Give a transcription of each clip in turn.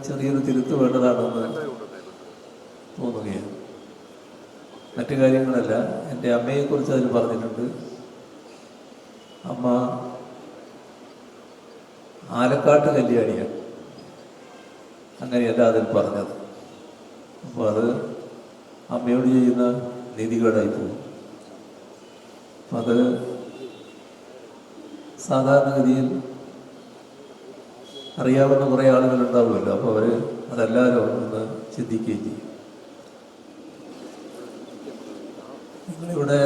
ചെറിയൊരു തിരുത്ത് വേണ്ടതാണെന്ന് തോന്നുകയാണ്. മറ്റു കാര്യങ്ങളല്ല, എൻ്റെ അമ്മയെക്കുറിച്ച് അതിൽ പറഞ്ഞിട്ടുണ്ട്. അമ്മ ആലക്കാട്ട് കല്യാണിയാണ്, അങ്ങനെയല്ല അതിൽ പറഞ്ഞത്. അപ്പോൾ അത് അമ്മയോട് ചെയ്യുന്ന നീതികേടായി പോകും. അപ്പം അത് സാധാരണഗതിയിൽ അറിയാവുന്ന കുറേ ആളുകളുണ്ടാവുമല്ലോ, അപ്പോൾ അവർ അതെല്ലാവരും ഒന്ന് ചിന്തിക്കുകയും ചെയ്യും. നിങ്ങളിവിടെ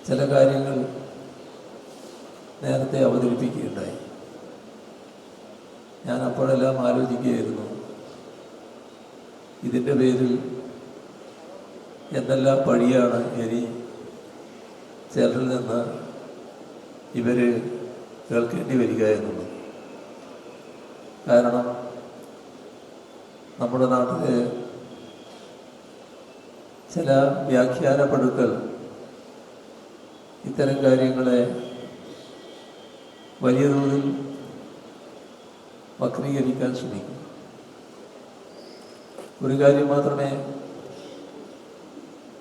ചില കാര്യങ്ങൾ നേരത്തെ അവതരിപ്പിക്കുകയുണ്ടായി. ഞാൻ അപ്പോഴെല്ലാം ആലോചിക്കുകയായിരുന്നു, ഇതിൻ്റെ പേരിൽ എന്തെല്ലാം പഴിയാണ് ഇനി ചിലരിൽ നിന്ന് ഇവർ കേൾക്കേണ്ടി വരിക എന്നുള്ളത്. കാരണം നമ്മുടെ നാട്ടിൽ ചില വ്യാഖ്യാനപ്പെടുക്കൽ ഇത്തരം കാര്യങ്ങളെ വലിയ തോതിൽ വക്രീകരിക്കാൻ ശ്രമിക്കും. ഒരു കാര്യം മാത്രമേ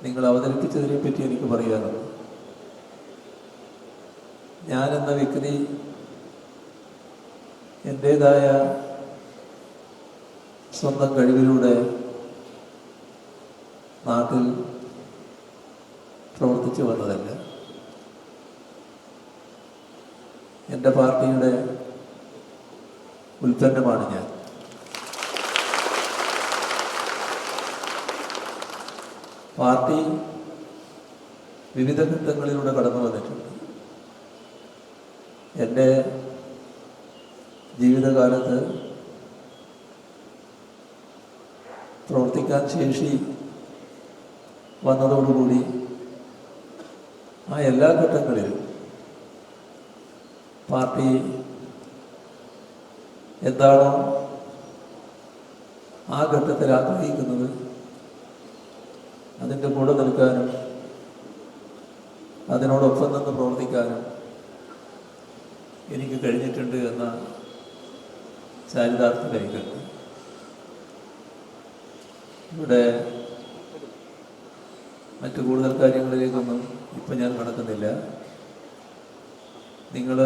നിങ്ങൾ അവതരിപ്പിച്ചതിനെ പറ്റി എനിക്ക് പറയാനുള്ളൂ. ഞാനെന്ന വ്യക്തി എൻ്റേതായ സ്വന്തം കഴിവിലൂടെ നാട്ടിൽ പ്രവർത്തിച്ചു വന്നതല്ല. എൻ്റെ പാർട്ടിയുടെ ഉൽപ്പന്നമാണ് ഞാൻ. പാർട്ടി വിവിധ ഘട്ടങ്ങളിലൂടെ കടന്നു വന്നിട്ടുണ്ട്. എൻ്റെ ജീവിതകാലത്ത് പ്രവർത്തിക്കാൻ ശേഷി വന്നതോടുകൂടി ആ എല്ലാ ഘട്ടങ്ങളിലും പാർട്ടി എന്താണോ ആ ഘട്ടത്തിൽ ആഗ്രഹിക്കുന്നത് അതിൻ്റെ കൂടെ നിൽക്കാനും അതിനോടൊപ്പം നിന്ന് പ്രവർത്തിക്കാനും എനിക്ക് കഴിഞ്ഞിട്ടുണ്ട് എന്ന ചാരിതാർത്ഥ്യം എനിക്കുണ്ട്. ഇവിടെ മറ്റു കൂടുതൽ കാര്യങ്ങളിലേക്കൊന്നും ഇപ്പം ഞാൻ കടക്കുന്നില്ല. നിങ്ങൾ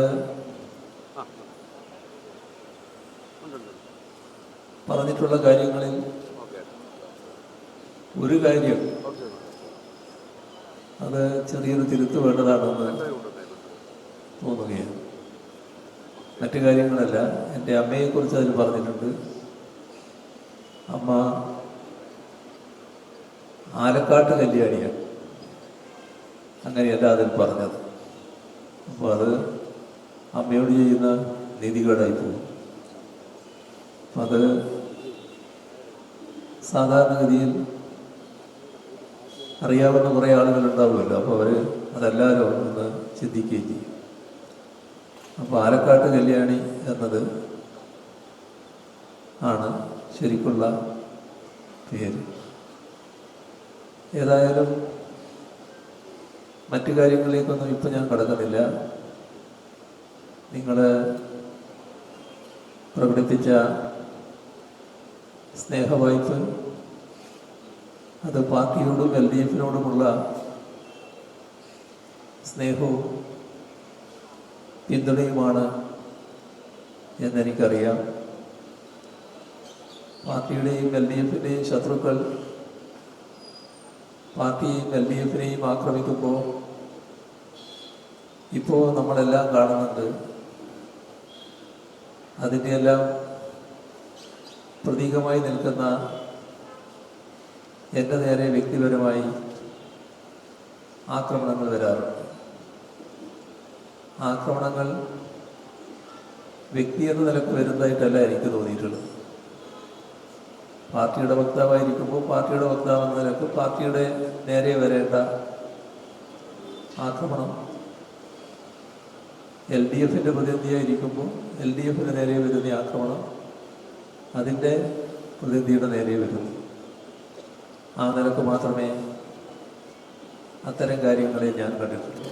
പറഞ്ഞിട്ടുള്ള കാര്യങ്ങളിൽ ഒരു കാര്യം അത് ചെറിയൊരു തിരുത്ത് വേണ്ടതാണെന്ന് തോന്നുകയാണ്. മറ്റു കാര്യങ്ങളല്ല, എൻ്റെ അമ്മയെക്കുറിച്ച് അതിൽ പറഞ്ഞിട്ടുണ്ട്. അമ്മ ആലക്കാട്ട് കല്യാണിയാണ്, അങ്ങനെയല്ല അതിൽ പറഞ്ഞത്. അപ്പോൾ അത് അമ്മയോട് ചെയ്യുന്ന നീതികേടായി പോകും. അപ്പം അത് സാധാരണഗതിയിൽ അറിയാവുന്ന കുറേ ആളുകളുണ്ടാവുമല്ലോ, അപ്പോൾ അവർ അതെല്ലാവരും ഒന്ന് ചിന്തിക്കുകയും ചെയ്യും. അപ്പോൾ ആലക്കാട്ട് കല്യാണി എന്നത് ആണ് ശരിക്കുള്ള പേര്. ഏതായാലും മറ്റു കാര്യങ്ങളിലേക്കൊന്നും ഇപ്പം ഞാൻ കടക്കുന്നില്ല. നിങ്ങൾ പ്രകടിപ്പിച്ച സ്നേഹവായ്പ് അത് പാർട്ടിയോടും LDF-നോടുമുള്ള സ്നേഹവും പിന്തുണയുമാണ് എന്നെനിക്കറിയാം. പാർട്ടിയുടെയും LDF-ൻ്റെയും ശത്രുക്കൾ പാർട്ടിയെയും LDF-നെയും ആക്രമിക്കുമ്പോൾ ഇപ്പോൾ നമ്മളെല്ലാം കാണുന്നുണ്ട്. അതിൻ്റെയെല്ലാം പ്രതീകമായി നിൽക്കുന്ന എൻ്റെ നേരെ വ്യക്തിപരമായി ആക്രമണങ്ങൾ വരാറുണ്ട്. ആക്രമണങ്ങൾ വ്യക്തി എന്ന നിലക്ക് വരുന്നതായിട്ടല്ല എനിക്ക് തോന്നിയിട്ടുള്ളത്. പാർട്ടിയുടെ വക്താവായിരിക്കുമ്പോൾ പാർട്ടിയുടെ വക്താവ് എന്ന നിലക്ക് പാർട്ടിയുടെ നേരെ വരേണ്ട ആക്രമണം LDF-ൻ്റെ പ്രതിനിധിയായിരിക്കുമ്പോൾ LDF-ന് നേരെ വരുന്ന ആക്രമണം അതിൻ്റെ പ്രതിനിധിയുടെ നേരെ വരുന്നു. ആ നിലക്ക് മാത്രമേ അത്തരം കാര്യങ്ങളെ ഞാൻ കണ്ടിട്ടുള്ളൂ.